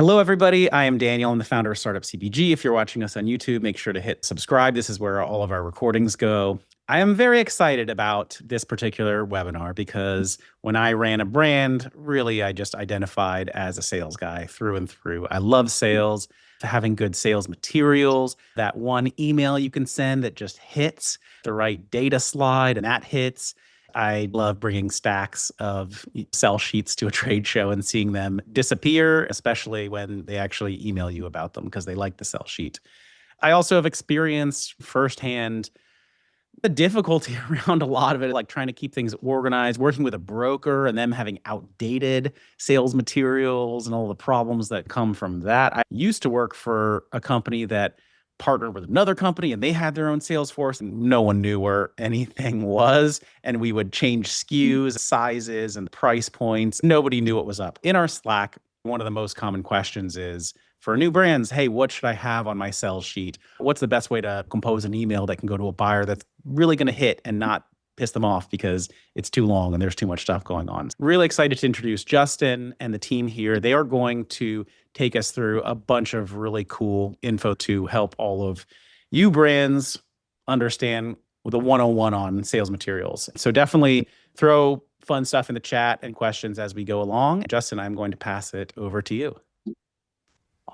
Hello, everybody. I am Daniel. I'm the founder of Startup CPG. If you're watching us on YouTube, make sure to hit subscribe. This is where all of our recordings go. I am very excited about this particular webinar because when I ran a brand, really, I just identified as a sales guy through and through. I love sales, having good sales materials, that one email you can send that just hits, the right data slide and that hits. I love bringing stacks of sell sheets to a trade show and seeing them disappear, especially when they actually email you about them because they like the sell sheet. I also have experienced firsthand the difficulty around a lot of it, like trying to keep things organized, working with a broker and them having outdated sales materials and all the problems that come from that. I used to work for a company that partnered with another company and they had their own sales force and no one knew where anything was. And we would change SKUs, sizes, and price points. Nobody knew what was up. In our Slack, one of the most common questions is, for new brands, hey, what should I have on my sales sheet? What's the best way to compose an email that can go to a buyer that's really going to hit and not piss them off because it's too long and there's too much stuff going on? Really excited to introduce Justin and the team here. They are going to take us through a bunch of really cool info to help all of you brands understand the 101 on sales materials. So definitely throw fun stuff in the chat and questions as we go along. Justin, I'm going to pass it over to you.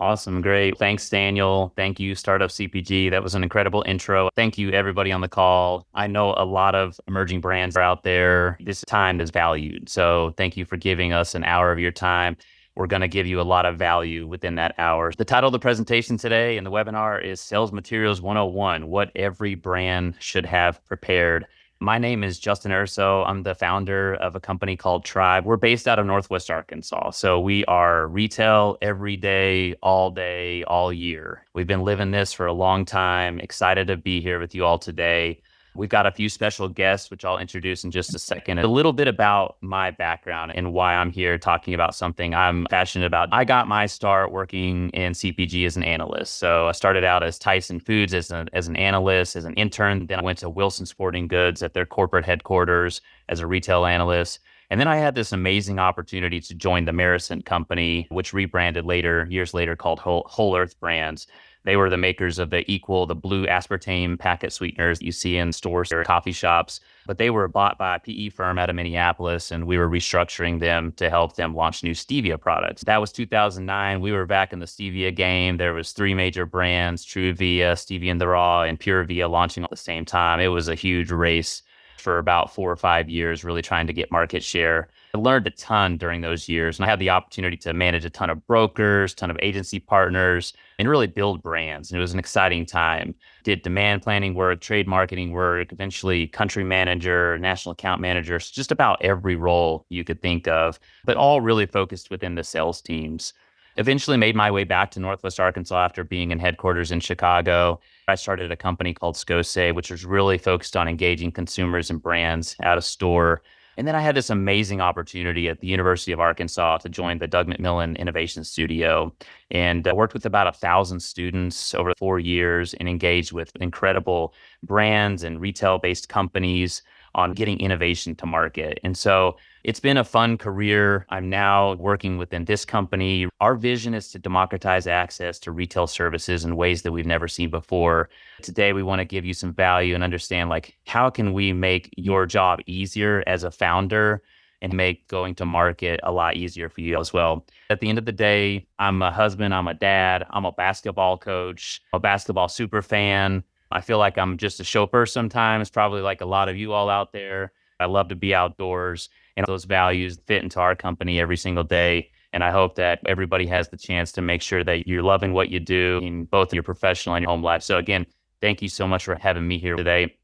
Awesome. Great. Thanks, Daniel. Thank you, Startup CPG. That was an incredible intro. Thank you, everybody on the call. I know a lot of emerging brands are out there. This time is valued. So thank you for giving us an hour of your time. We're going to give you a lot of value within that hour. The title of the presentation today and the webinar is Sales Materials 101, What Every Brand Should Have Prepared. My name is Justin Urso. I'm the founder of a company called Triive. We're based out of Northwest Arkansas. So we are retail every day, all year. We've been living this for a long time. Excited to be here with you all today. We've got a few special guests, which I'll introduce in just a second. A little bit about my background and why I'm here talking about something I'm passionate about. I got my start working in CPG as an analyst. So I started out as Tyson Foods as an analyst, as an intern. Then I went to Wilson Sporting Goods at their corporate headquarters as a retail analyst. And then I had this amazing opportunity to join the Marison company, which rebranded years later called Whole Earth Brands. They were the makers of the blue aspartame packet sweeteners you see in stores or coffee shops. But they were bought by a PE firm out of Minneapolis, and we were restructuring them to help them launch new stevia products. That was 2009. We were back in the stevia game. There was 3 major brands, Triive, Stevia in the Raw, and Pure Via launching at the same time. It was a huge race for about 4 or 5 years, really trying to get market share. I learned a ton during those years, and I had the opportunity to manage a ton of brokers, ton of agency partners, and really build brands. And it was an exciting time. Did demand planning work, trade marketing work, eventually country manager, national account manager, so just about every role you could think of, but all really focused within the sales teams. Eventually made my way back to Northwest Arkansas after being in headquarters in Chicago. I started a company called Scose, which was really focused on engaging consumers and brands out of store. And then I had this amazing opportunity at the University of Arkansas to join the Doug McMillon Innovation Studio, and worked with about 1,000 students over 4 years and engaged with incredible brands and retail-based companies on getting innovation to market. And so it's been a fun career. I'm now working within this company. Our vision is to democratize access to retail services in ways that we've never seen before. Today, we want to give you some value and understand, how can we make your job easier as a founder and make going to market a lot easier for you as well. At the end of the day, I'm a husband, I'm a dad, I'm a basketball coach, a basketball super fan. I feel like I'm just a chauffeur sometimes, probably like a lot of you all out there. I love to be outdoors, and those values fit into our company every single day. And I hope that everybody has the chance to make sure that you're loving what you do in both your professional and your home life. So again, thank you so much for having me here today.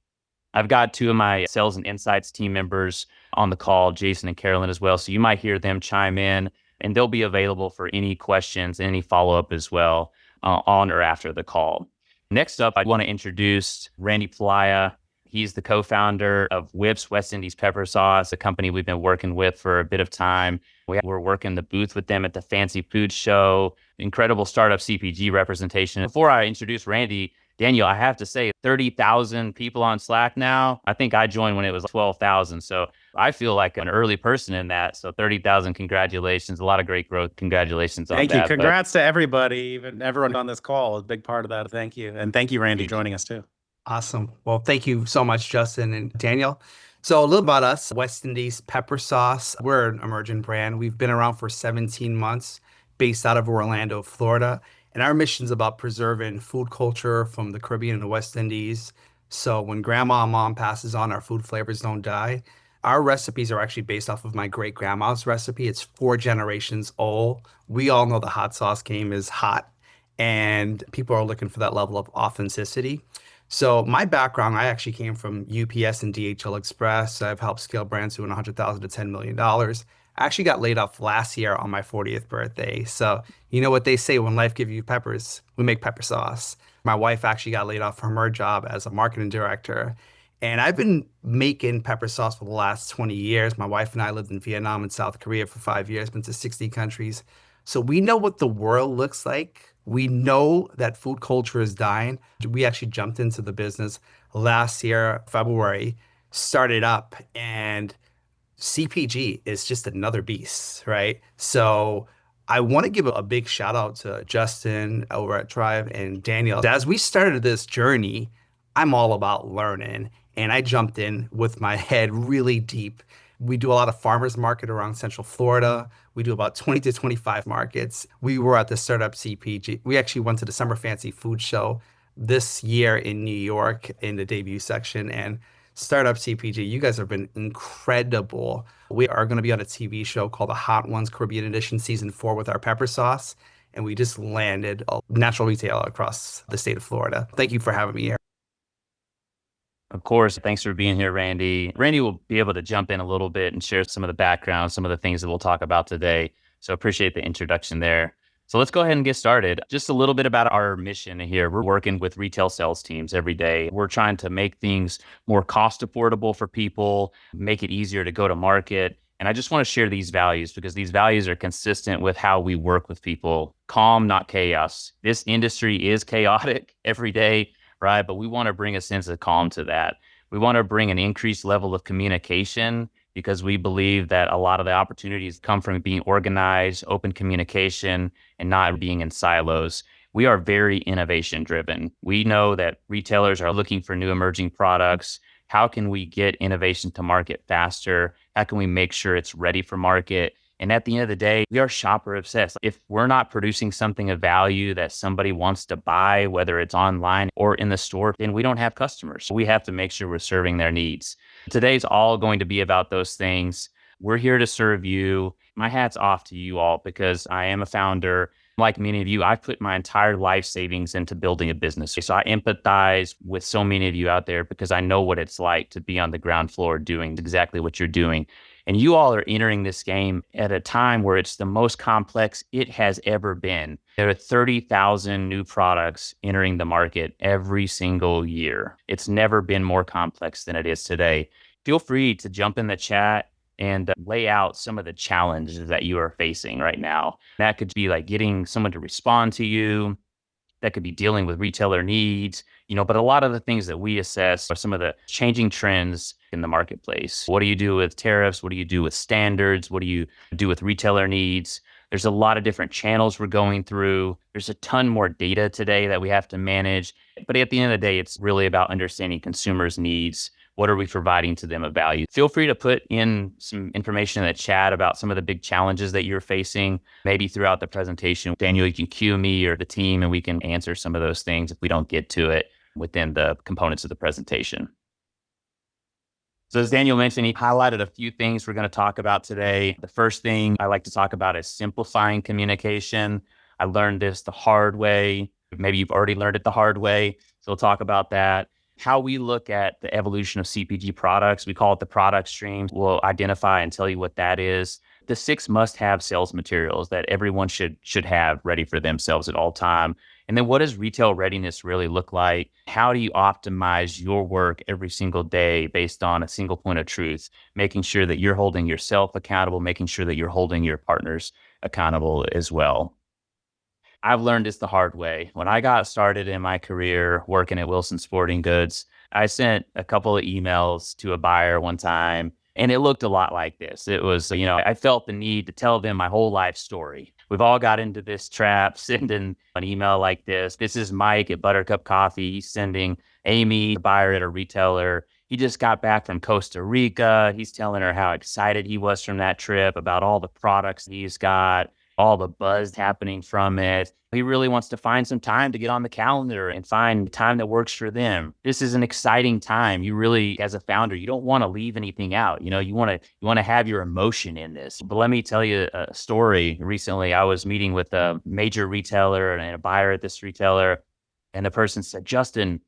I've got 2 of my sales and insights team members on the call, Jason and Carolyn as well. So you might hear them chime in, and they'll be available for any questions, any follow-up as well on or after the call. Next up, I want to introduce Randy Playa. He's the co-founder of Whips West Indies Pepper Sauce, a company we've been working with for a bit of time. We're working the booth with them at the Fancy Food Show. Incredible startup CPG representation. Before I introduce Randy, Daniel, I have to say, 30,000 people on Slack now. I think I joined when it was 12,000. So I feel like an early person in that. So 30,000, congratulations. A lot of great growth. Congratulations on Thank you. that. But Congrats to everybody, even everyone on this call. A big part of that. Thank you. And thank you, Randy, huge. joining us too. Awesome. Well, thank you so much, Justin and Daniel. So a little about us, West Indies Pepper Sauce. We're an emerging brand. We've been around for 17 months, based out of Orlando, Florida. And our mission is about preserving food culture from the Caribbean and the West Indies. So when grandma and mom passes on, our food flavors don't die. Our recipes are actually based off of my great grandma's recipe. It's 4 generations old. We all know the hot sauce game is hot, and people are looking for that level of authenticity. So my background, I actually came from UPS and DHL Express. I've helped scale brands doing 100,000 to $10 million. I actually got laid off last year on my 40th birthday. So you know what they say, when life gives you peppers, we make pepper sauce. My wife actually got laid off from her job as a marketing director. And I've been making pepper sauce for the last 20 years. My wife and I lived in Vietnam and South Korea for 5 years, been to 60 countries. So we know what the world looks like. We know that food culture is dying. We actually jumped into the business last year, February, started up, and CPG is just another beast, right? So I want to give a big shout out to Justin over at Triive and Daniel. As we started this journey, I'm all about learning, and I jumped in with my head really deep. We do a lot of farmers market around Central Florida. We do about 20 to 25 markets. We were at the Startup CPG. We actually went to the Summer Fancy Food Show this year in New York in the debut section. And Startup CPG, you guys have been incredible. We are going to be on a TV show called The Hot Ones Caribbean Edition Season 4 with our pepper sauce. And we just landed a natural retailer across the state of Florida. Thank you for having me here. Of course, thanks for being here, Randy. Randy will be able to jump in a little bit and share some of the background, some of the things that we'll talk about today. So appreciate the introduction there. So let's go ahead and get started. Just a little bit about our mission here. We're working with retail sales teams every day. We're trying to make things more cost affordable for people, make it easier to go to market. And I just want to share these values because these values are consistent with how we work with people. Calm, not chaos. This industry is chaotic every day, right? But we want to bring a sense of calm to that. We want to bring an increased level of communication because we believe that a lot of the opportunities come from being organized, open communication, and not being in silos. We are very innovation driven. We know that retailers are looking for new emerging products. How can we get innovation to market faster? How can we make sure it's ready for market? And at the end of the day, we are shopper obsessed. If we're not producing something of value that somebody wants to buy, whether it's online or in the store, then we don't have customers. We have to make sure we're serving their needs. Today's all going to be about those things. We're here to serve you. My hat's off to you all because I am a founder. Like many of you, I've put my entire life savings into building a business. So I empathize with so many of you out there because I know what it's like to be on the ground floor doing exactly what you're doing. And you all are entering this game at a time where it's the most complex it has ever been. There are 30,000 new products entering the market every single year. It's never been more complex than it is today. Feel free to jump in the chat and lay out some of the challenges that you are facing right now. That could be like getting someone to respond to you. That could be dealing with retailer needs, but a lot of the things that we assess are some of the changing trends in the marketplace. What do you do with tariffs? What do you do with standards? What do you do with retailer needs? There's a lot of different channels we're going through. There's a ton more data today that we have to manage. But at the end of the day, it's really about understanding consumers' needs. What are we providing to them of value? Feel free to put in some information in the chat about some of the big challenges that you're facing, maybe throughout the presentation. Daniel, you can cue me or the team, and we can answer some of those things if we don't get to it within the components of the presentation. So as Daniel mentioned, he highlighted a few things we're going to talk about today. The first thing I like to talk about is simplifying communication. I learned this the hard way. Maybe you've already learned it the hard way. So we'll talk about that. How we look at the evolution of CPG products, we call it the product stream. We'll identify and tell you what that is. The 6 must-have sales materials that everyone should have ready for themselves at all time. And then what does retail readiness really look like? How do you optimize your work every single day based on a single point of truth, making sure that you're holding yourself accountable, making sure that you're holding your partners accountable as well. I've learned this the hard way. When I got started in my career working at Wilson Sporting Goods, I sent a couple of emails to a buyer one time, and it looked a lot like this. It was, I felt the need to tell them my whole life story. We've all got into this trap, sending an email like this. This is Mike at Buttercup Coffee. He's sending Amy, a buyer at a retailer. He just got back from Costa Rica. He's telling her how excited he was from that trip, about all the products he's got, all the buzz happening from it. He really wants to find some time to get on the calendar and find time that works for them. This is an exciting time. You really, as a founder, you don't want to leave anything out. You want to have your emotion in this. But let me tell you a story. Recently, I was meeting with a major retailer and a buyer at this retailer, and the person said, Justin,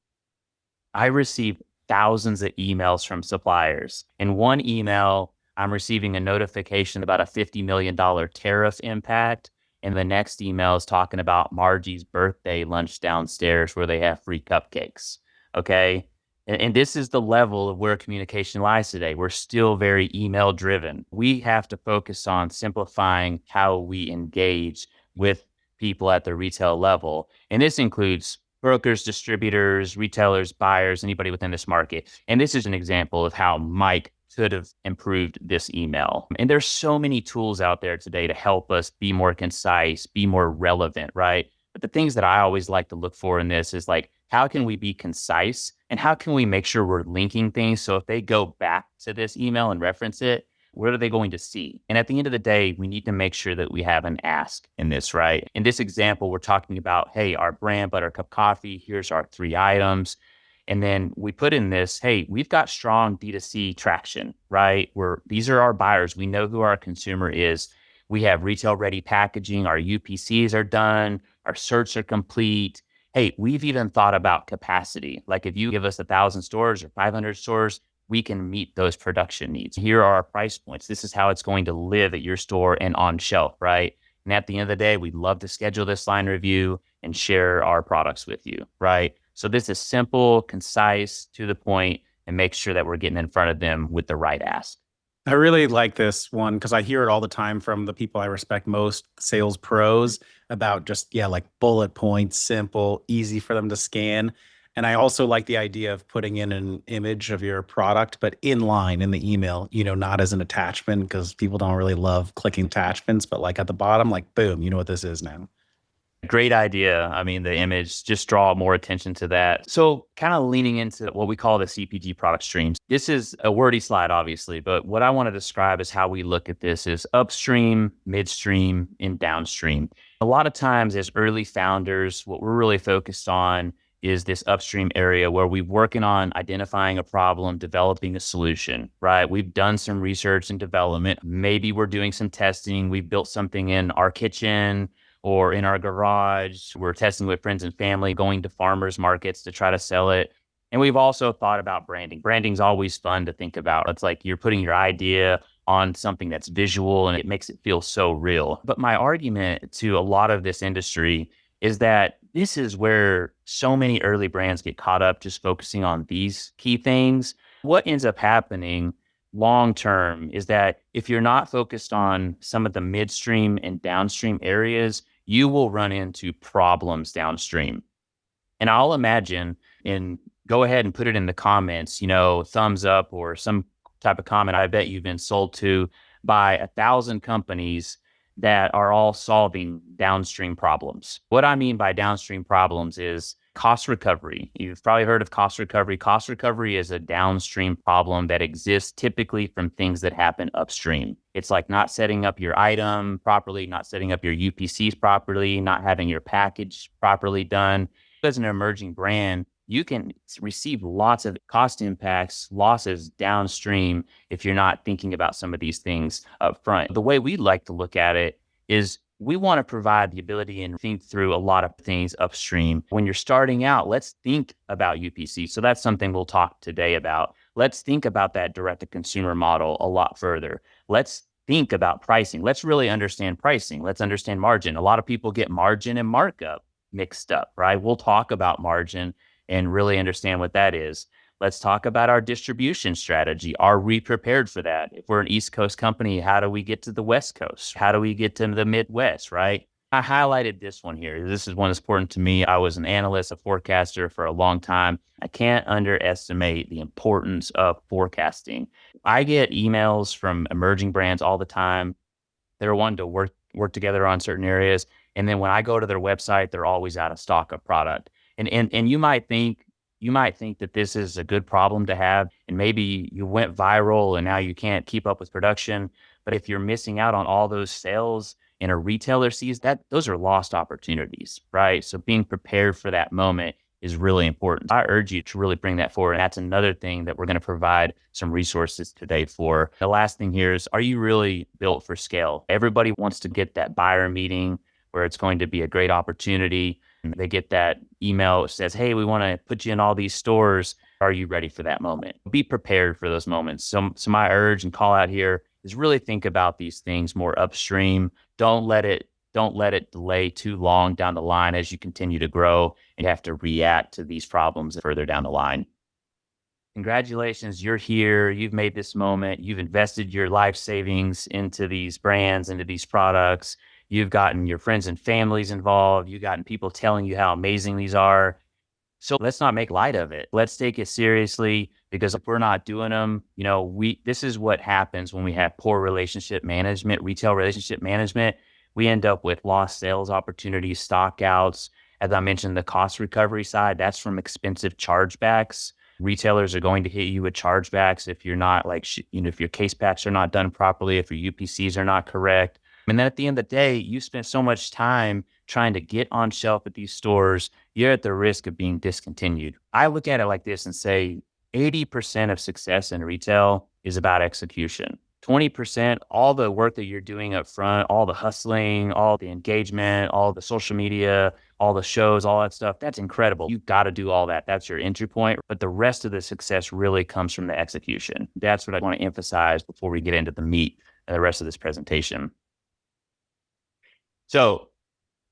I received thousands of emails from suppliers. In one email, I'm receiving a notification about a $50 million tariff impact. And the next email is talking about Margie's birthday lunch downstairs where they have free cupcakes. Okay. And this is the level of where communication lies today. We're still very email driven. We have to focus on simplifying how we engage with people at the retail level. And this includes brokers, distributors, retailers, buyers, anybody within this market. And this is an example of how Mike could have improved this email. And there's so many tools out there today to help us be more concise, be more relevant, right? But the things that I always like to look for in this is like, how can we be concise and how can we make sure we're linking things? So if they go back to this email and reference it, what are they going to see? And at the end of the day, we need to make sure that we have an ask in this, right? In this example, we're talking about, hey, our brand, Buttercup Coffee, here's our 3 items. And then we put in this, hey, we've got strong D2C traction, right? These are our buyers. We know who our consumer is. We have retail ready packaging. Our UPCs are done. Our certs are complete. Hey, we've even thought about capacity. Like if you give us 1,000 stores or 500 stores, we can meet those production needs. Here are our price points. This is how it's going to live at your store and on shelf, right? And at the end of the day, we'd love to schedule this line review and share our products with you, right? So this is simple, concise, to the point, and make sure that we're getting in front of them with the right ask. I really like this one because I hear it all the time from the people I respect most, sales pros, about just, like bullet points, simple, easy for them to scan. And I also like the idea of putting in an image of your product, but in line in the email, not as an attachment, because people don't really love clicking attachments, but like at the bottom, like, boom, you know what this is now. Great idea. I mean, the image, just draw more attention to that. So kind of leaning into what we call the CPG product streams. This is a wordy slide, obviously, but what I want to describe is how we look at this is upstream, midstream, and downstream. A lot of times as early founders, what we're really focused on is this upstream area where we're working on identifying a problem, developing a solution, right? We've done some research and development. Maybe we're doing some testing. We've built something in our kitchen or in our garage. We're testing with friends and family, going to farmers markets to try to sell it. And we've also thought about branding. Branding's always fun to think about. It's like you're putting your idea on something that's visual and it makes it feel so real. But my argument to a lot of this industry is that this is where so many early brands get caught up just focusing on these key things. What ends up happening long term is that if you're not focused on some of the midstream and downstream areas, you will run into problems downstream. And I'll imagine, and go ahead and put it in the comments, thumbs up or some type of comment. I bet you've been sold to by 1,000 companies that are all solving downstream problems. What I mean by downstream problems is cost recovery. You've probably heard of cost recovery. Cost recovery is a downstream problem that exists typically from things that happen upstream. It's like not setting up your item properly, not setting up your UPCs properly, not having your package properly done. As an emerging brand, you can receive lots of cost impacts, losses downstream if you're not thinking about some of these things up front. The way we like to look at it is we want to provide the ability and think through a lot of things upstream. When you're starting out, let's think about UPC. So that's something we'll talk today about. Let's think about that direct-to-consumer model a lot further. Let's think about pricing. Let's really understand pricing. Let's understand margin. A lot of people get margin and markup mixed up, right? We'll talk about margin and really understand what that is. Let's talk about our distribution strategy. Are we prepared for that? If we're an East Coast company, how do we get to the West Coast? How do we get to the Midwest, right? I highlighted this one here. This is one that's important to me. I was an analyst, a forecaster for a long time. I can't underestimate the importance of forecasting. I get emails from emerging brands all the time. They're wanting to work together on certain areas. And then when I go to their website, they're always out of stock of product. And you might think that this is a good problem to have. And maybe you went viral and now you can't keep up with production. But if you're missing out on all those sales and a retailer sees that, those are lost opportunities, right? So being prepared for that moment is really important. I urge you to really bring that forward. And that's another thing that we're going to provide some resources today for. The last thing here is, are you really built for scale? Everybody wants to get that buyer meeting where it's going to be a great opportunity. And they get that email that says, hey, we want to put you in all these stores. Are you ready for that moment? Be prepared for those moments. So my urge and call out here is really think about these things more upstream. Don't let it delay too long down the line as you continue to grow and you have to react to these problems further down the line. Congratulations, you're here. You've made this moment. You've invested your life savings into these brands, into these products. You've gotten your friends and families involved. You've gotten people telling you how amazing these are. So let's not make light of it. Let's take it seriously, because if we're not doing them, this is what happens when we have poor relationship management, retail relationship management. We end up with lost sales opportunities, stock outs. As I mentioned, the cost recovery side, that's from expensive chargebacks. Retailers are going to hit you with chargebacks if you're not if your case packs are not done properly, if your UPCs are not correct. And then at the end of the day, you spend so much time trying to get on shelf at these stores, you're at the risk of being discontinued. I look at it like this and say 80% of success in retail is about execution. 20%, all the work that you're doing up front, all the hustling, all the engagement, all the social media, all the shows, all that stuff, that's incredible. You've got to do all that. That's your entry point. But the rest of the success really comes from the execution. That's what I want to emphasize before we get into the meat and the rest of this presentation. So,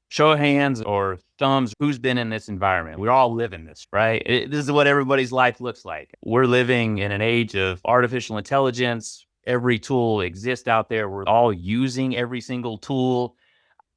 show of hands or thumbs, who's been in this environment? We're all living this, right? This is what everybody's life looks like. We're living in an age of artificial intelligence. Every tool exists out there. We're all using every single tool.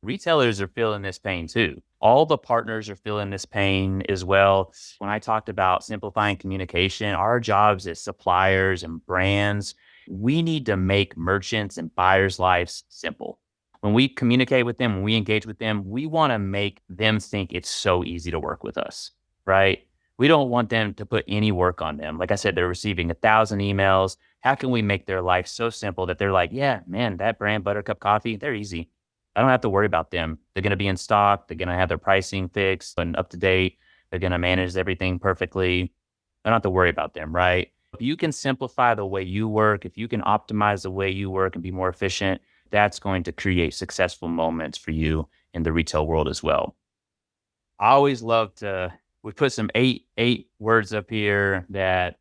Retailers are feeling this pain too. All the partners are feeling this pain as well. When I talked about simplifying communication, our jobs as suppliers and brands, we need to make merchants and buyers' lives simple. When we communicate with them, when we engage with them, we want to make them think it's so easy to work with us, right? We don't want them to put any work on them. Like I said, they're receiving 1,000 emails. How can we make their life so simple that they're like, yeah, man, that brand Buttercup Coffee, they're easy. I don't have to worry about them. They're going to be in stock. They're going to have their pricing fixed and up to date. They're going to manage everything perfectly. I don't have to worry about them, right? If you can simplify the way you work, if you can optimize the way you work and be more efficient, that's going to create successful moments for you in the retail world as well. I always love we put some eight words up here that,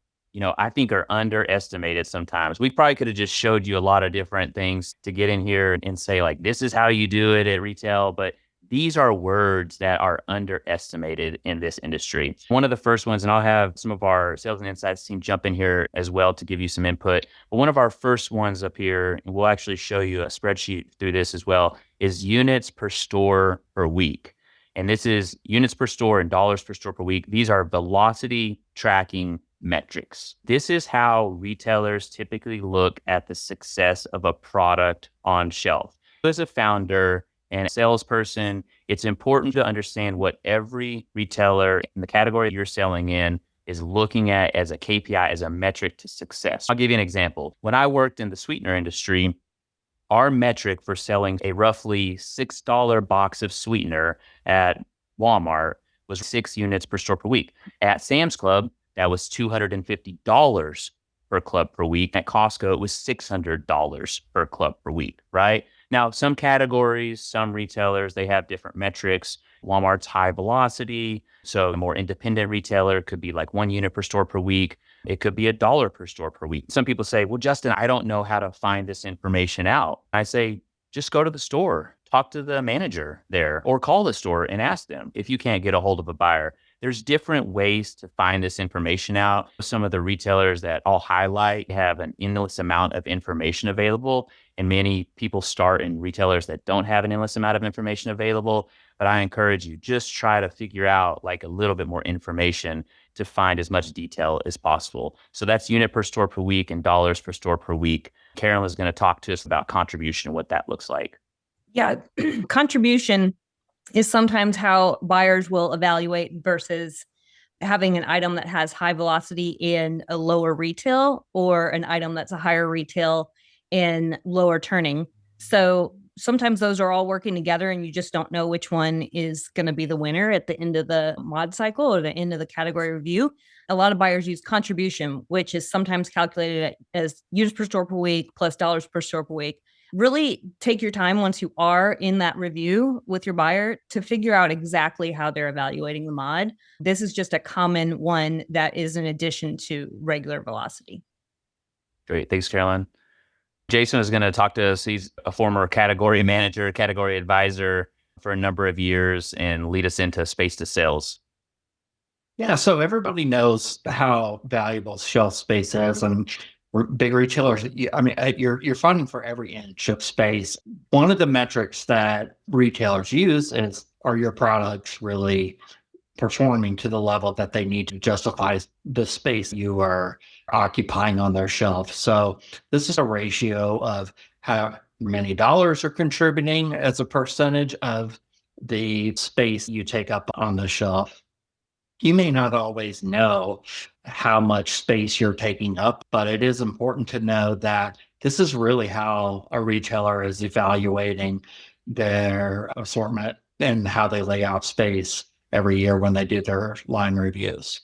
I think are underestimated sometimes. We probably could have just showed you a lot of different things to get in here and say, like, this is how you do it at retail. But these are words that are underestimated in this industry. One of the first ones, and I'll have some of our sales and insights team jump in here as well to give you some input. But one of our first ones up here, and we'll actually show you a spreadsheet through this as well, is units per store per week. And this is units per store and dollars per store per week. These are velocity tracking metrics. This is how retailers typically look at the success of a product on shelf. As a founder and a salesperson, it's important to understand what every retailer in the category you're selling in is looking at as a KPI, as a metric to success. I'll give you an example. When I worked in the sweetener industry, our metric for selling a roughly $6 box of sweetener at Walmart was 6 units per store per week. At Sam's Club, that was $250 per club per week. At Costco, it was $600 per club per week, right? Now, some categories, some retailers, they have different metrics. Walmart's high velocity. So a more independent retailer could be like 1 unit per store per week. It could be $1 per store per week. Some people say, well, Justin, I don't know how to find this information out. I say, just go to the store, talk to the manager there, or call the store and ask them if you can't get a hold of a buyer. There's different ways to find this information out. Some of the retailers that I'll highlight have an endless amount of information available, and many people start in retailers that don't have an endless amount of information available. But I encourage you, just try to figure out like a little bit more information to find as much detail as possible. So that's unit per store per week and dollars per store per week. Carolyn is going to talk to us about contribution and what that looks like. Yeah, contribution is sometimes how buyers will evaluate versus having an item that has high velocity in a lower retail or an item that's a higher retail in lower turning. So sometimes those are all working together and you just don't know which one is going to be the winner at the end of the mod cycle or the end of the category review. A lot of buyers use contribution, which is sometimes calculated as units per store per week plus dollars per store per week. Really take your time once you are in that review with your buyer to figure out exactly how they're evaluating the mod. This is just a common one that is in addition to regular velocity. Great. Thanks, Carolyn. Jason is going to talk to us. He's a former category manager, category advisor for a number of years and lead us into space to sales. Yeah, so everybody knows how valuable shelf space is, and big retailers. I mean, you're funding for every inch of space. One of the metrics that retailers use is, are your products really performing to the level that they need to justify the space you are occupying on their shelf? So this is a ratio of how many dollars are contributing as a percentage of the space you take up on the shelf. You may not always know how much space you're taking up, but it is important to know that this is really how a retailer is evaluating their assortment and how they lay out space every year when they do their line reviews.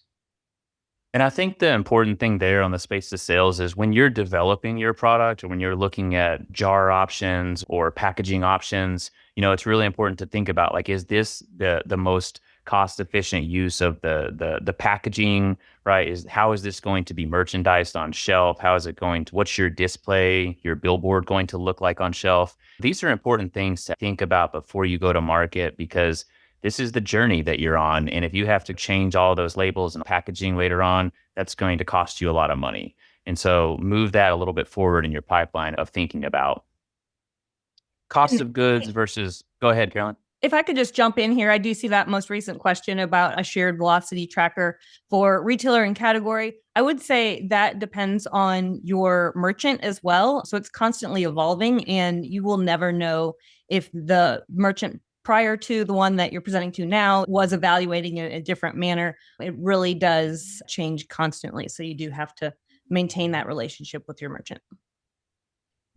And I think the important thing there on the space to sales is when you're developing your product or when you're looking at jar options or packaging options, it's really important to think about, like, is this the most cost efficient use of the packaging, right? How is this going to be merchandised on shelf? How is it what's your display, your billboard going to look like on shelf? These are important things to think about before you go to market, because this is the journey that you're on. And if you have to change all those labels and packaging later on, that's going to cost you a lot of money. And so move that a little bit forward in your pipeline of thinking about cost of goods versus, go ahead, Carolyn. If I could just jump in here, I do see that most recent question about a shared velocity tracker for retailer and category. I would say that depends on your merchant as well. So it's constantly evolving and you will never know if the merchant prior to the one that you're presenting to now was evaluating it in a different manner. It really does change constantly. So you do have to maintain that relationship with your merchant.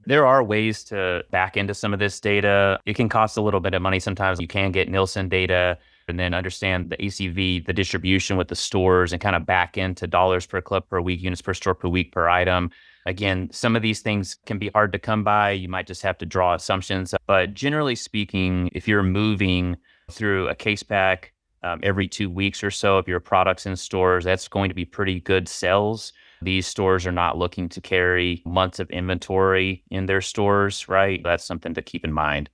There are ways to back into some of this data. It can cost a little bit of money. Sometimes you can get Nielsen data and then understand the ACV, the distribution with the stores, and kind of back into dollars per clip per week, units per store per week per item. Again, some of these things can be hard to come by. You might just have to draw assumptions. But generally speaking, if you're moving through a case pack every 2 weeks or so of your products in stores, that's going to be pretty good sales. These stores are not looking to carry months of inventory in their stores, right? That's something to keep in mind.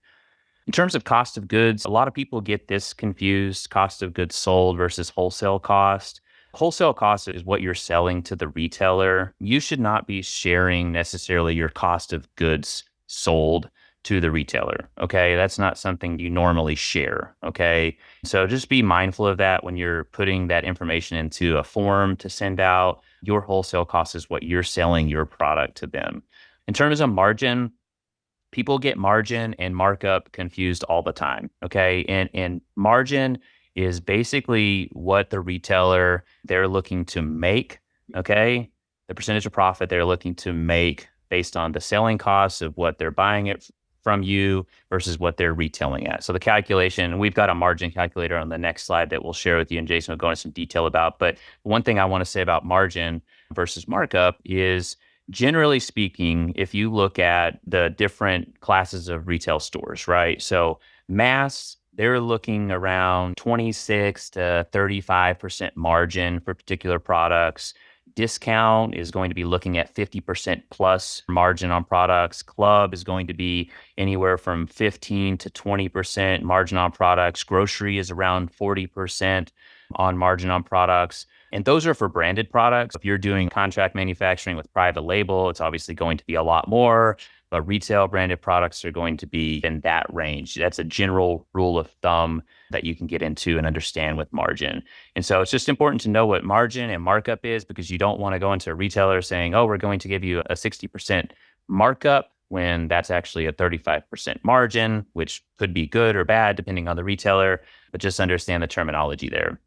In terms of cost of goods, a lot of people get this confused, cost of goods sold versus wholesale cost. Wholesale cost is what you're selling to the retailer. You should not be sharing necessarily your cost of goods sold to the retailer, okay? That's not something you normally share, okay? So just be mindful of that when you're putting that information into a form to send out. Your wholesale cost is what you're selling your product to them. In terms of margin, people get margin and markup confused all the time, okay? And margin is basically what the retailer, they're looking to make, okay? The percentage of profit they're looking to make based on the selling costs of what they're buying it from you versus what they're retailing at. So the calculation, we've got a margin calculator on the next slide that we'll share with you, and Jason will go into some detail about. But one thing I want to say about margin versus markup is, generally speaking, if you look at the different classes of retail stores, right? So mass, they're looking around 26 to 35% margin for particular products. Discount is going to be looking at 50% plus margin on products. Club is going to be anywhere from 15 to 20% margin on products. Grocery is around 40%. on margin on products. And those are for branded products. If you're doing contract manufacturing with private label, it's obviously going to be a lot more, but retail branded products are going to be in that range. That's a general rule of thumb that you can get into and understand with margin. And so it's just important to know what margin and markup is, because you don't want to go into a retailer saying, oh, we're going to give you a 60% markup when that's actually a 35% margin, which could be good or bad depending on the retailer, but just understand the terminology there.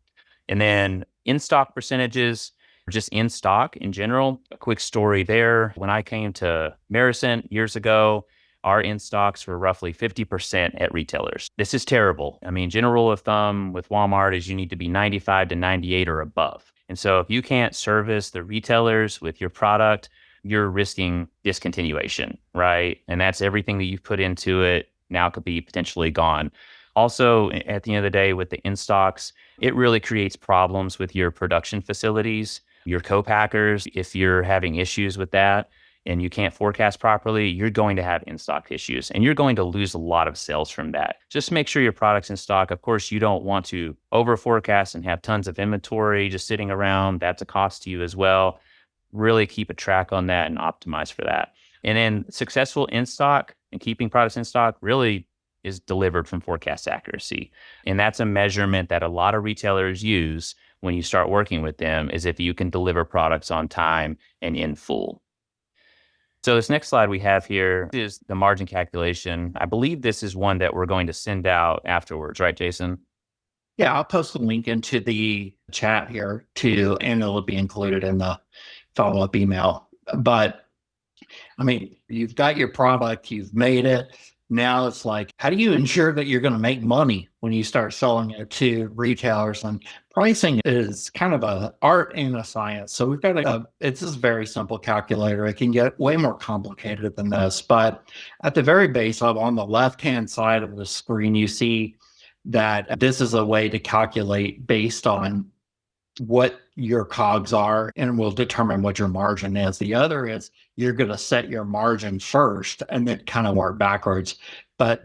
And then in-stock percentages, just in stock in general. A quick story there. When I came to Maricent years ago, our in-stocks were roughly 50% at retailers. This is terrible. I mean, general rule of thumb with Walmart is you need to be 95 to 98 or above. And so if you can't service the retailers with your product, you're risking discontinuation, right? And that's everything that you've put into it now could be potentially gone. Also, at the end of the day, with the in-stocks, it really creates problems with your production facilities, your co-packers. If you're having issues with that and you can't forecast properly, you're going to have in-stock issues and you're going to lose a lot of sales from that. Just make sure your product's in stock. Of course, you don't want to over-forecast and have tons of inventory just sitting around. That's a cost to you as well. Really keep a track on that and optimize for that. And then successful in-stock and keeping products in stock really is delivered from forecast accuracy. And that's a measurement that a lot of retailers use when you start working with them, is if you can deliver products on time and in full. So this next slide we have here is the margin calculation. I believe this is one that we're going to send out afterwards, right, Jason? Yeah, I'll post a link into the chat here too, and it'll be included in the follow-up email. But I mean, you've got your product, you've made it. Now it's like, how do you ensure that you're going to make money when you start selling it to retailers? And pricing is kind of an art and a science. So we've got it's this very simple calculator. It can get way more complicated than this. But at the very base level, on the left-hand side of the screen, you see that this is a way to calculate based on what your COGS are, and will determine what your margin is. The other is you're going to set your margin first and then kind of work backwards. But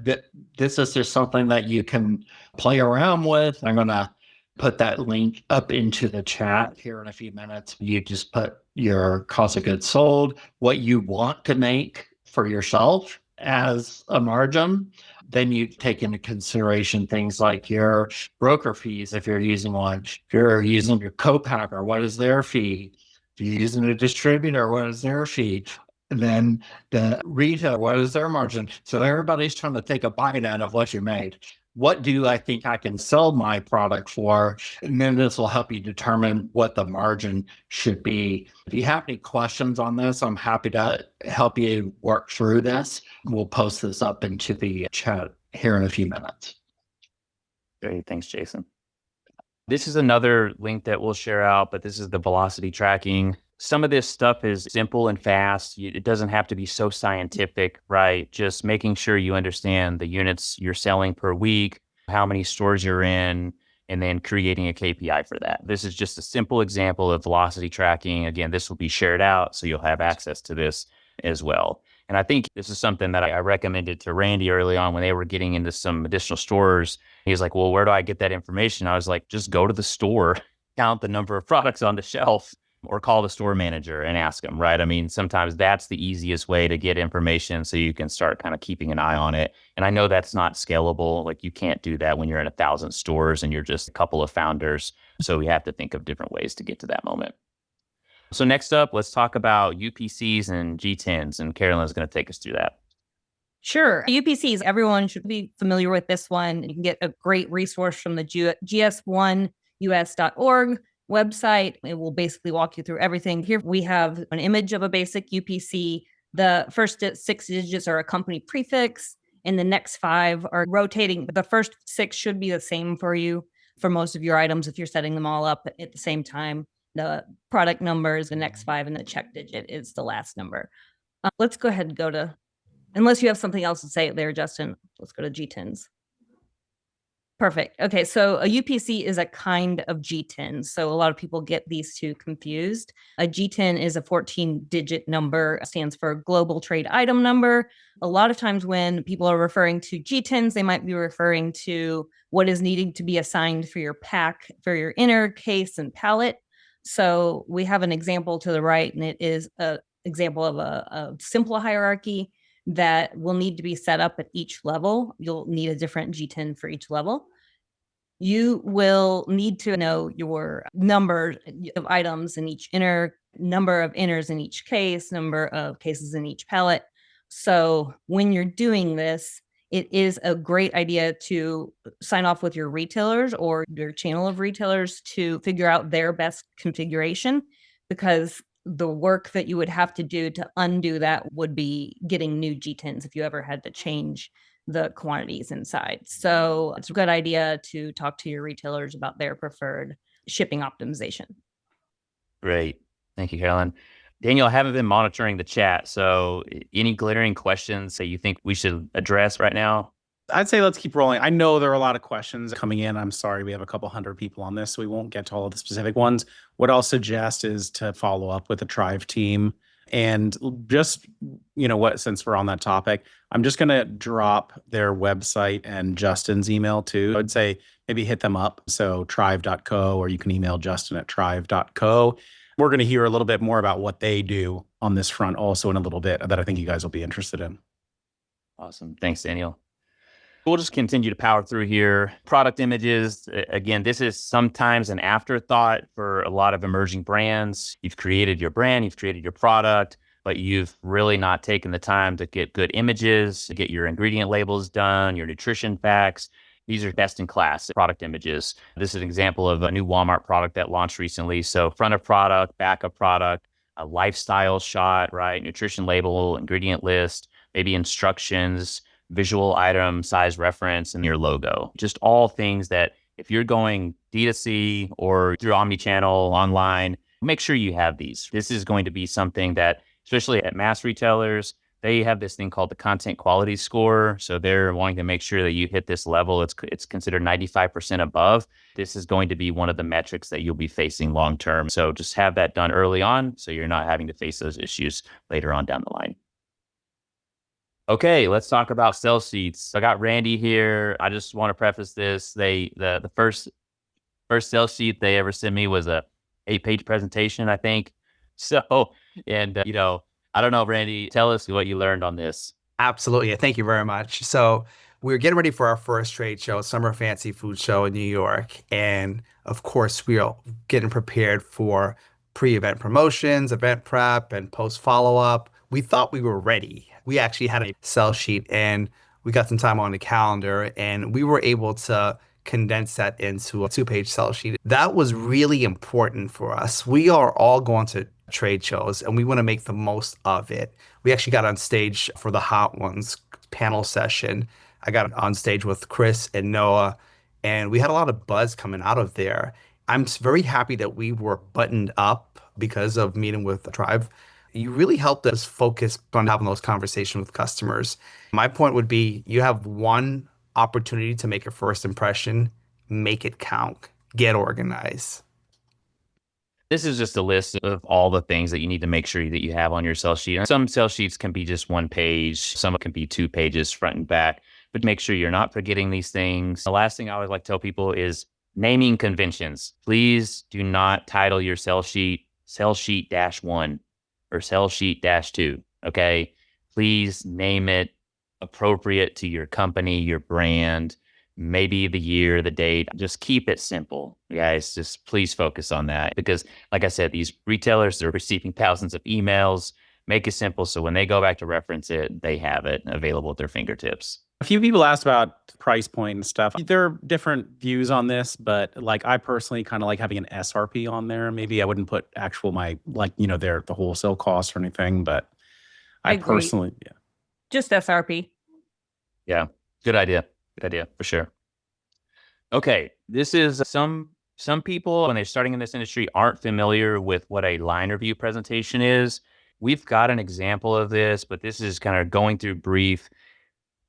this is just something that you can play around with. I'm going to put that link up into the chat here in a few minutes. You just put your cost of goods sold, what you want to make for yourself as a margin. Then you take into consideration things like your broker fees, if you're using one. If you're using your co-packer, what is their fee? If you're using a distributor, what is their fee? And then the retailer, what is their margin? So everybody's trying to take a bite out of what you made. What do I think I can sell my product for? And then this will help you determine what the margin should be. If you have any questions on this, I'm happy to help you work through this. We'll post this up into the chat here in a few minutes. Great. Thanks, Jason. This is another link that we'll share out, but this is the velocity tracking. Some of this stuff is simple and fast. It doesn't have to be so scientific, right? Just making sure you understand the units you're selling per week, how many stores you're in, and then creating a KPI for that. This is just a simple example of velocity tracking. Again, this will be shared out, so you'll have access to this as well. And I think this is something that I recommended to Randy early on when they were getting into some additional stores. He was like, well, where do I get that information? I was like, just go to the store, count the number of products on the shelf, or call the store manager and ask them, right? I mean, sometimes that's the easiest way to get information so you can start kind of keeping an eye on it. And I know that's not scalable. Like, you can't do that when you're in 1,000 stores and you're just a couple of founders. So we have to think of different ways to get to that moment. So next up, let's talk about UPCs and GTINs. And Carolyn's going to take us through that. Sure. UPCs, everyone should be familiar with this one. You can get a great resource from the gs1us.org website. It will basically walk you through everything. Here we have an image of a basic UPC. The first 6 digits are a company prefix, and the next 5 are rotating. The first 6 should be the same for you for most of your items if you're setting them all up at the same time. The product number is the next 5, and the check digit is the last number. Let's go ahead and go to, unless you have something else to say there, Justin, let's go to GTINs. Perfect. Okay, so a UPC is a kind of GTIN. So a lot of people get these two confused. A GTIN is a 14-digit number, stands for Global Trade Item Number. A lot of times when people are referring to GTINs, they might be referring to what is needing to be assigned for your pack, for your inner, case, and pallet. So we have an example to the right, and it is an example of a simple hierarchy that will need to be set up at each level. You'll need a different GTIN for each level. You will need to know your number of items in each inner, number of inners in each case, number of cases in each pallet. So when you're doing this, it is a great idea to sign off with your retailers or your channel of retailers to figure out their best configuration, because the work that you would have to do to undo that would be getting new GTINs if you ever had to change the quantities inside. So it's a good idea to talk to your retailers about their preferred shipping optimization. Great. Thank you, Carolyn. Daniel, I haven't been monitoring the chat. So any glaring questions that you think we should address right now? I'd say let's keep rolling. I know there are a lot of questions coming in. I'm sorry, we have a couple hundred people on this, so we won't get to all of the specific ones. What I'll suggest is to follow up with the Triive team. And just, since we're on that topic, I'm just going to drop their website and Justin's email too. I'd say maybe hit them up. So triive.co, or you can email Justin at triive.co. We're going to hear a little bit more about what they do on this front also in a little bit that I think you guys will be interested in. Awesome. Thanks, Daniel. We'll just continue to power through here. Product images. Again, this is sometimes an afterthought for a lot of emerging brands. You've created your brand, you've created your product, but you've really not taken the time to get good images, to get your ingredient labels done, your nutrition facts. These are best in class product images. This is an example of a new Walmart product that launched recently. So front of product, back of product, a lifestyle shot, right? Nutrition label, ingredient list, maybe instructions, visual item, size reference, and your logo. Just all things that if you're going D2C or through omnichannel online, make sure you have these. This is going to be something that, especially at mass retailers, they have this thing called the content quality score. So they're wanting to make sure that you hit this level. It's considered 95% above. This is going to be one of the metrics that you'll be facing long term. So just have that done early on so you're not having to face those issues later on down the line. Okay, let's talk about sell sheets. I got Randy here. I just want to preface this. The first sell sheet they ever sent me was a 8-page presentation, I think. So, and I don't know, Randy, tell us what you learned on this. Absolutely. Thank you very much. So we're getting ready for our first trade show, Summer Fancy Food Show in New York. And of course, we are getting prepared for pre-event promotions, event prep, and post follow-up. We thought we were ready. We actually had a sell sheet and we got some time on the calendar and we were able to condense that into a 2-page sell sheet. That was really important for us. We are all going to trade shows and we want to make the most of it. We actually got on stage for the Hot Ones panel session. I got on stage with Chris and Noah and we had a lot of buzz coming out of there. I'm very happy that we were buttoned up because of meeting with Triive. You really helped us focus on having those conversations with customers. My point would be you have one opportunity to make a first impression, make it count, get organized. This is just a list of all the things that you need to make sure that you have on your sell sheet. Some sell sheets can be just 1 page, some can be 2 pages front and back, but make sure you're not forgetting these things. The last thing I always like to tell people is naming conventions. Please do not title your sell sheet -1 or sell sheet -2. Okay. Please name it appropriate to your company, your brand, maybe the year, the date. Just keep it simple, guys. Just please focus on that because, like I said, these retailers, they're receiving thousands of emails. Make it simple so when they go back to reference it, they have it available at their fingertips. A few people asked about price point and stuff. There are different views on this, but like I personally kind of like having an SRP on there. Maybe I wouldn't put actual the wholesale cost or anything, but I personally, yeah. Just SRP. Yeah, good idea. Good idea for sure. Okay, this is some people when they're starting in this industry aren't familiar with what a line review presentation is. We've got an example of this, but this is kind of going through brief.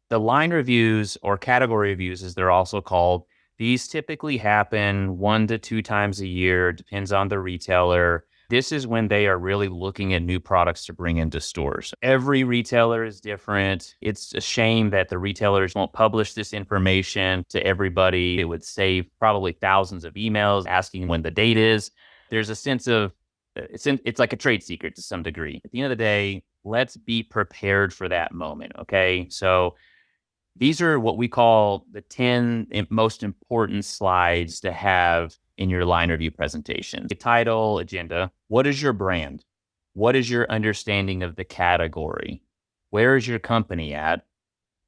The line reviews or category reviews, as they're also called, These typically happen 1 to 2 times a year, depends on the retailer. This is when they are really looking at new products to bring into stores. Every retailer is different. It's a shame that the retailers won't publish this information to everybody. It would save probably thousands of emails asking when the date is. There's a sense of it's like a trade secret to some degree. At the end of the day, let's be prepared for that moment. Okay. So these are what we call the 10 most important slides to have in your line review presentation. The title, agenda. What is your brand? What is your understanding of the category? Where is your company at?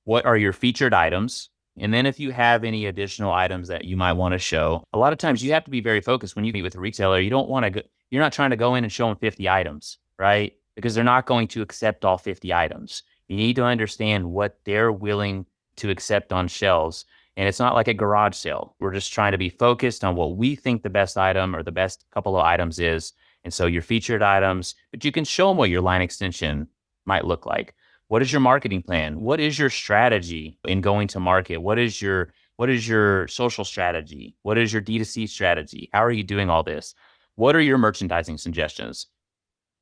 What are your featured items? And then if you have any additional items that you might want to show, a lot of times you have to be very focused when you meet with a retailer. You don't want to you're not trying to go in and show them 50 items, right? Because they're not going to accept all 50 items. You need to understand what they're willing to accept on shelves. And it's not like a garage sale. We're just trying to be focused on what we think the best item or the best couple of items is. And so your featured items, but you can show them what your line extension might look like. What is your marketing plan? What is your strategy in going to market? What is your social strategy? What is your D2C strategy? How are you doing all this? What are your merchandising suggestions?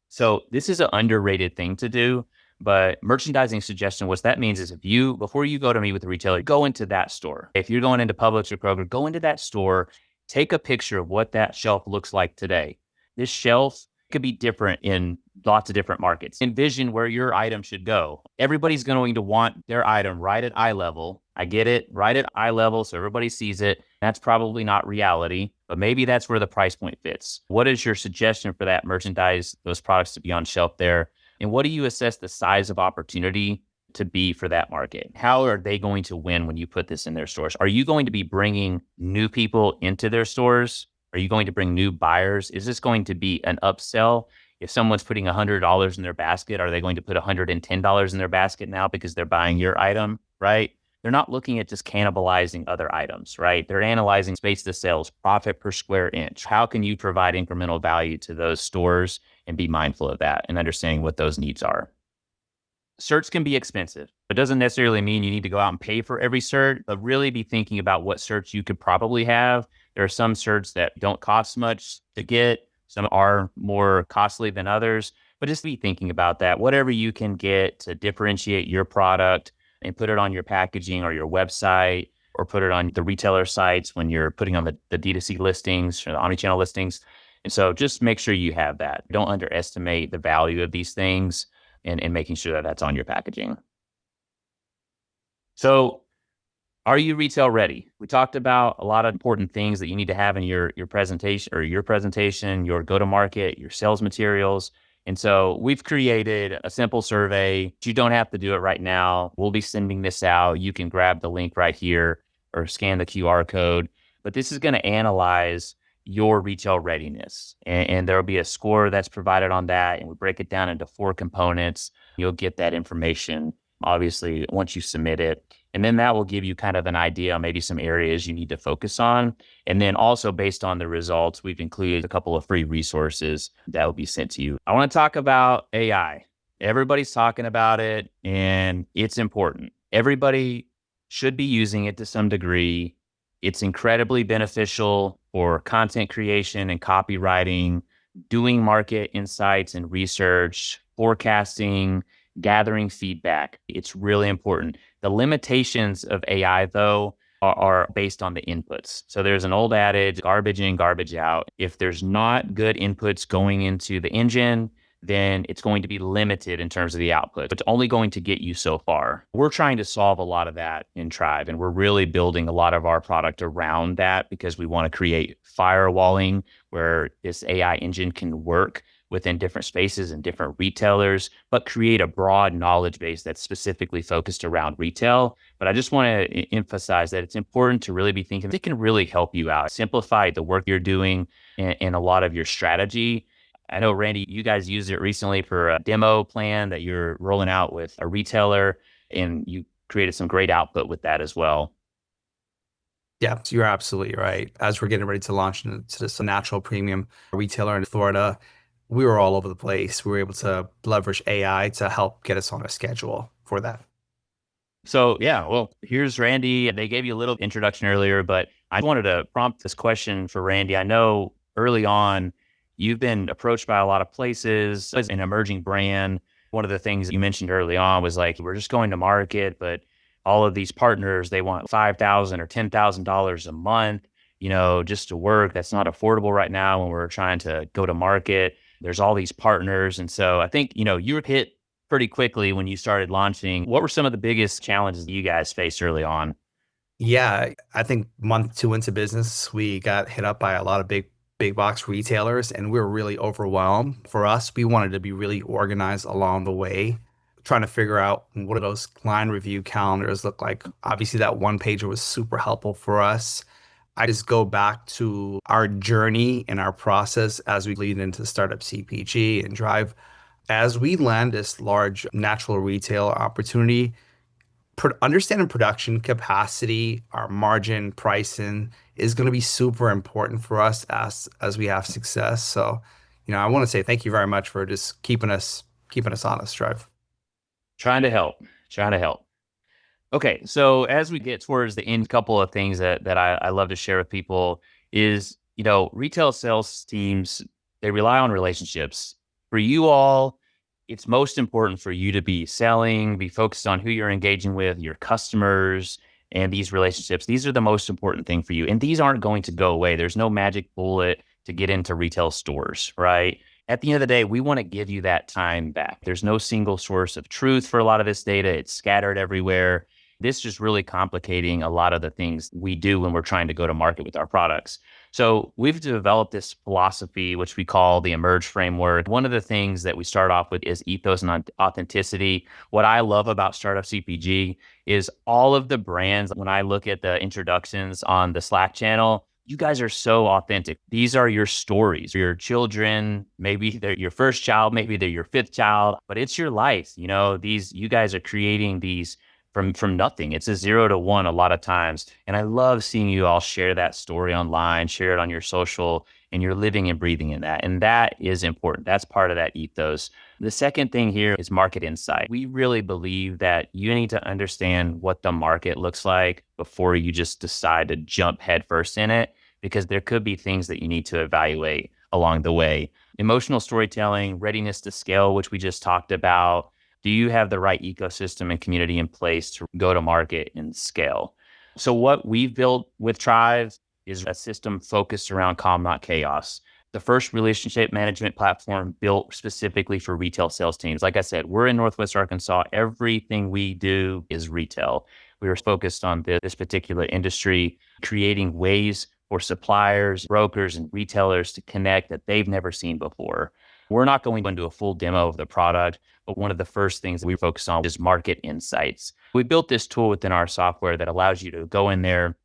So this is an underrated thing to do, but merchandising suggestion, what that means is before you go to meet with the retailer, go into that store. If you're going into Publix or Kroger, go into that store, take a picture of what that shelf looks like today. This shelf could be different in lots of different markets. Envision where your item should go. Everybody's going to want their item right at eye level. I get it, right at eye level so everybody sees it. That's probably not reality, but maybe that's where the price point fits. What is your suggestion for that merchandise, those products to be on shelf there? And what do you assess the size of opportunity to be for that market? How are they going to win when you put this in their stores? Are you going to be bringing new people into their stores? Are you going to bring new buyers? Is this going to be an upsell? If someone's putting $100 in their basket, are they going to put $110 in their basket now because they're buying your item, right? They're not looking at just cannibalizing other items, right? They're analyzing space to sales, profit per square inch. How can you provide incremental value to those stores and be mindful of that and understanding what those needs are? Certs can be expensive. It doesn't necessarily mean you need to go out and pay for every cert, but really be thinking about what certs you could probably have. There are some certs that don't cost much to get. Some are more costly than others, but just be thinking about that. Whatever you can get to differentiate your product and put it on your packaging or your website or put it on the retailer sites when you're putting on the D2C listings or the omnichannel listings. And so just make sure you have that. Don't underestimate the value of these things and making sure that that's on your packaging. So are you retail ready? We talked about a lot of important things that you need to have in your presentation or your go-to-market, your sales materials. And so we've created a simple survey. You don't have to do it right now. We'll be sending this out. You can grab the link right here or scan the QR code. But this is going to analyze your retail readiness. And there will be a score that's provided on that. And we break it down into 4 components. You'll get that information, obviously, once you submit it. And then that will give you kind of an idea on maybe some areas you need to focus on. And then also based on the results, we've included a couple of free resources that will be sent to you. I want to talk about AI. Everybody's talking about it and it's important. Everybody should be using it to some degree. It's incredibly beneficial for content creation and copywriting, doing market insights and research, forecasting, gathering feedback. It's really important. The limitations of AI, though, are based on the inputs. So there's an old adage, garbage in, garbage out. If there's not good inputs going into the engine, then it's going to be limited in terms of the output. It's only going to get you so far. We're trying to solve a lot of that in Triive, and we're really building a lot of our product around that because we want to create firewalling where this AI engine can work within different spaces and different retailers, but create a broad knowledge base that's specifically focused around retail. But I just want to emphasize that it's important to really be thinking it can really help you out, simplify the work you're doing and a lot of your strategy. I know, Randy, you guys used it recently for a demo plan that you're rolling out with a retailer, and you created some great output with that as well. Yeah, you're absolutely right. As we're getting ready to launch into this natural premium retailer in Florida, we were all over the place. We were able to leverage AI to help get us on a schedule for that. So yeah, well, here's Randy. They gave you a little introduction earlier, but I wanted to prompt this question for Randy. I know early on you've been approached by a lot of places as an emerging brand. One of the things you mentioned early on was like, we're just going to market, but all of these partners, they want $5,000 or $10,000 a month, just to work. That's not affordable right now when we're trying to go to market. There's all these partners. And so I think, you were hit pretty quickly when you started launching. What were some of the biggest challenges you guys faced early on? Yeah, I think month two into business, we got hit up by a lot of big box retailers, and we were really overwhelmed. For us, we wanted to be really organized along the way, trying to figure out what do those line review calendars look like. Obviously, that one pager was super helpful for us. I just go back to our journey and our process as we lead into startup CPG and Drive. As we land this large natural retail opportunity, understanding production capacity, our margin pricing is going to be super important for us as we have success. So, I want to say thank you very much for just keeping us honest, Drive. Trying to help, trying to help. Okay, so as we get towards the end, couple of things that I love to share with people is, retail sales teams, they rely on relationships. For you all, it's most important for you to be selling, be focused on who you're engaging with, your customers, and these relationships. These are the most important thing for you. And these aren't going to go away. There's no magic bullet to get into retail stores, right? At the end of the day, we want to give you that time back. There's no single source of truth for a lot of this data. It's scattered everywhere. This is just really complicating a lot of the things we do when we're trying to go to market with our products. So we've developed this philosophy, which we call the Emerge framework. One of the things that we start off with is ethos and authenticity. What I love about Startup CPG is all of the brands. When I look at the introductions on the Slack channel, you guys are so authentic. These are your stories, your children, maybe they're your first child, maybe they're your fifth child, but it's your life. You guys are creating these from nothing. It's a 0 to 1 a lot of times. And I love seeing you all share that story online, share it on your social, and you're living and breathing in that. And that is important. That's part of that ethos. The second thing here is market insight. We really believe that you need to understand what the market looks like before you just decide to jump headfirst in it, because there could be things that you need to evaluate along the way. Emotional storytelling, readiness to scale, which we just talked about. Do you have the right ecosystem and community in place to go to market and scale? So what we've built with Triive is a system focused around calm, not chaos. The first relationship management platform built specifically for retail sales teams. Like I said, we're in Northwest Arkansas. Everything we do is retail. We are focused on this particular industry, creating ways for suppliers, brokers, and retailers to connect that they've never seen before. We're not going into a full demo of the product, but one of the first things that we focus on is market insights. We built this tool within our software that allows you to go in there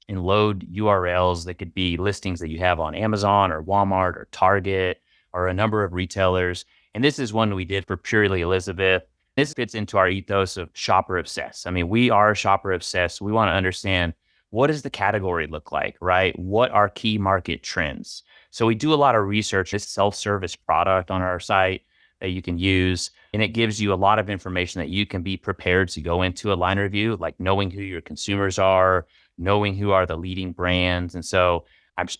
and load URLs that could be listings that you have on Amazon or Walmart or Target or a number of retailers. And this is one we did for Purely Elizabeth. This fits into our ethos of shopper obsessed. I mean, we are shopper obsessed. We want to understand, what does the category look like, right? What are key market trends? So we do a lot of research. This self-service product on our site that you can use, and it gives you a lot of information that you can be prepared to go into a line review, like knowing who your consumers are, knowing who are the leading brands. And so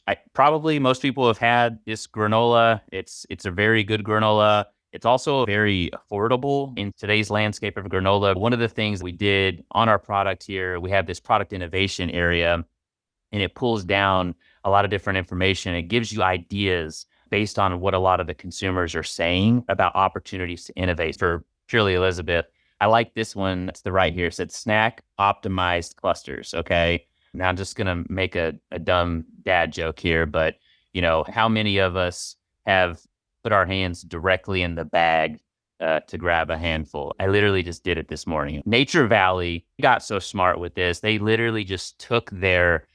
I probably most people have had this granola. It's a very good granola. It's also very affordable in today's landscape of granola. One of the things we did on our product here, we have this product innovation area, and it pulls down a lot of different information. It gives you ideas based on what a lot of the consumers are saying about opportunities to innovate. For Purely Elizabeth, I like this one. That's the right here. It said snack optimized clusters. Okay. Now I'm just going to make a dumb dad joke here, but how many of us have put our hands directly in the bag to grab a handful? I literally just did it this morning. Nature Valley got so smart with this. They literally just took their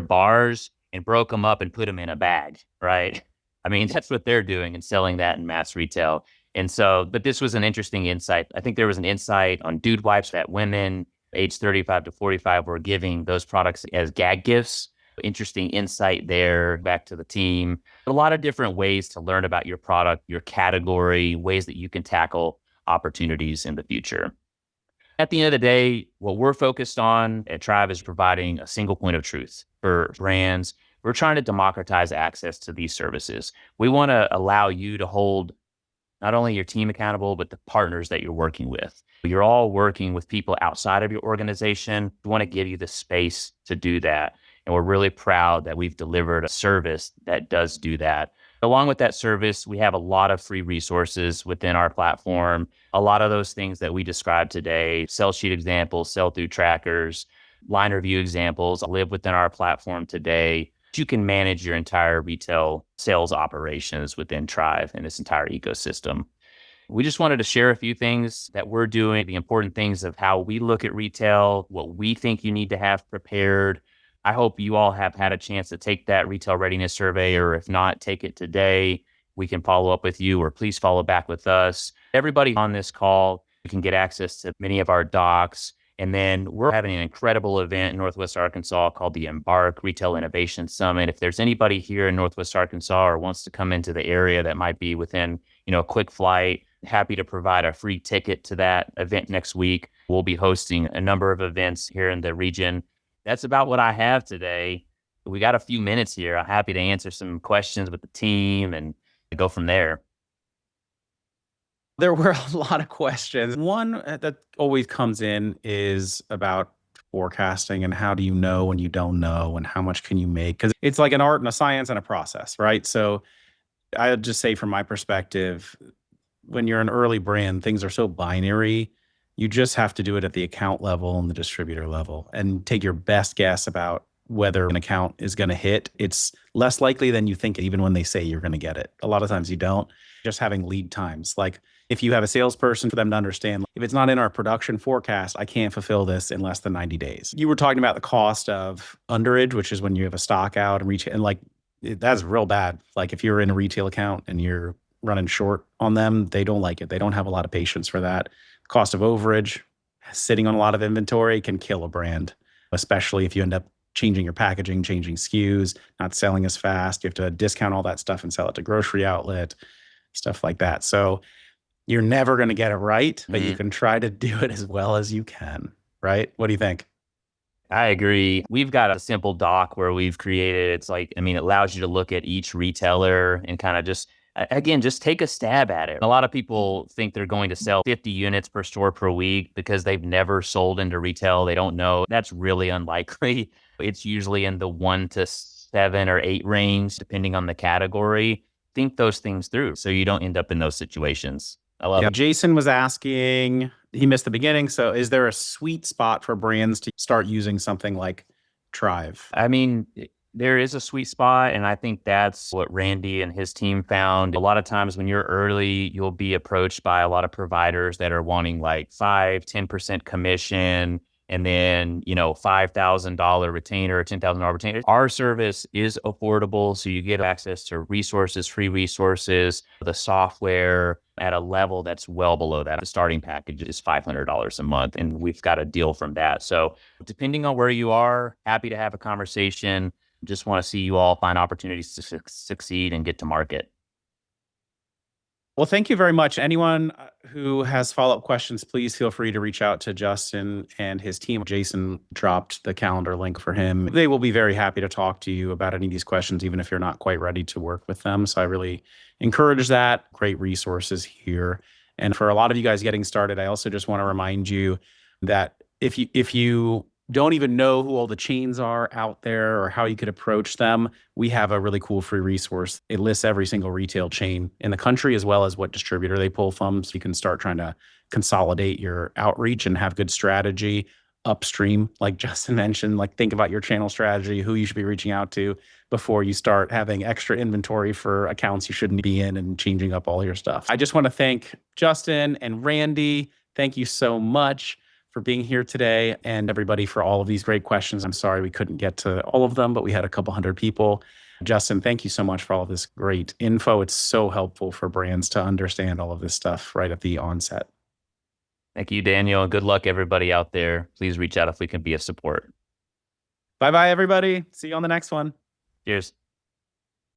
bars and broke them up and put them in a bag, right? I mean, that's what they're doing and selling that in mass retail. And so, but this was an interesting insight. I think there was an insight on dude wipes that women age 35 to 45 were giving those products as gag gifts. Interesting insight there, back to the team. A lot of different ways to learn about your product, your category, ways that you can tackle opportunities in the future. At the end of the day, what we're focused on at Triive is providing a single point of truth for brands. We're trying to democratize access to these services. We want to allow you to hold not only your team accountable, but the partners that you're working with. You're all working with people outside of your organization. We want to give you the space to do that. And we're really proud that we've delivered a service that does do that. Along with that service, we have a lot of free resources within our platform. A lot of those things that we described today, sell sheet examples, sell-through trackers, line review examples, live within our platform today. You can manage your entire retail sales operations within Triive and this entire ecosystem. We just wanted to share a few things that we're doing, the important things of how we look at retail, what we think you need to have prepared. I hope you all have had a chance to take that retail readiness survey, or if not, take it today. We can follow up with you, or please follow back with us. Everybody on this call, you can get access to many of our docs. And then we're having an incredible event in Northwest Arkansas called the Embark Retail Innovation Summit. If there's anybody here in Northwest Arkansas or wants to come into the area that might be within, a quick flight, happy to provide a free ticket to that event next week. We'll be hosting a number of events here in the region. That's about what I have today. We got a few minutes here. I'm happy to answer some questions with the team and go from there. There were a lot of questions. One that always comes in is about forecasting and how do you know when you don't know and how much can you make? Because it's like an art and a science and a process, right? So I would just say from my perspective, when you're an early brand, things are so binary. You just have to do it at the account level and the distributor level and take your best guess about whether an account is going to hit. It's less likely than you think, even when they say you're going to get it. A lot of times you don't. Just having lead times. Like if you have a salesperson, for them to understand, if it's not in our production forecast, I can't fulfill this in less than 90 days. You were talking about the cost of underage, which is when you have a stock out and reach, and like that's real bad. Like if you're in a retail account and you're running short on them, they don't like it. They don't have a lot of patience for that. Cost of overage, sitting on a lot of inventory can kill a brand, especially if you end up changing your packaging, changing SKUs, not selling as fast. You have to discount all that stuff and sell it to grocery outlet, stuff like that. So you're never going to get it right, but you can try to do it as well as you can, right? What do you think? I agree. We've got a simple doc where we've created, it allows you to look at each retailer and kind of just take a stab at it. A lot of people think they're going to sell 50 units per store per week because they've never sold into retail. They don't know. That's really unlikely. It's usually in the 1 to 7 or 8 range, depending on the category. Think those things through so you don't end up in those situations. I love it. Jason was asking, he missed the beginning. So is there a sweet spot for brands to start using something like Triive? There is a sweet spot, and I think that's what Randy and his team found. A lot of times when you're early, you'll be approached by a lot of providers that are wanting like 5-10% commission and then, $5,000 retainer or $10,000 retainer. Our service is affordable, so you get access to resources, free resources, the software at a level that's well below that. The starting package is $500 a month, and we've got a deal from that. So depending on where you are, happy to have a conversation. Just want to see you all find opportunities to succeed and get to market. Well, thank you very much. Anyone who has follow-up questions, please feel free to reach out to Justin and his team. Jason dropped the calendar link for him. They will be very happy to talk to you about any of these questions, even if you're not quite ready to work with them. So I really encourage that. Great resources here. And for a lot of you guys getting started, I also just want to remind you that if you don't even know who all the chains are out there or how you could approach them, we have a really cool free resource. It lists every single retail chain in the country as well as what distributor they pull from. So you can start trying to consolidate your outreach and have good strategy upstream, like Justin mentioned. Like think about your channel strategy, who you should be reaching out to before you start having extra inventory for accounts you shouldn't be in and changing up all your stuff. I just want to thank Justin and Randy. Thank you so much for being here today, and everybody for all of these great questions. I'm sorry we couldn't get to all of them, but we had a couple hundred people. Justin, thank you so much for all of this great info. It's so helpful for brands to understand all of this stuff right at the onset. Thank you, Daniel. Good luck, everybody out there. Please reach out if we can be of support. Bye-bye, everybody. See you on the next one. Cheers.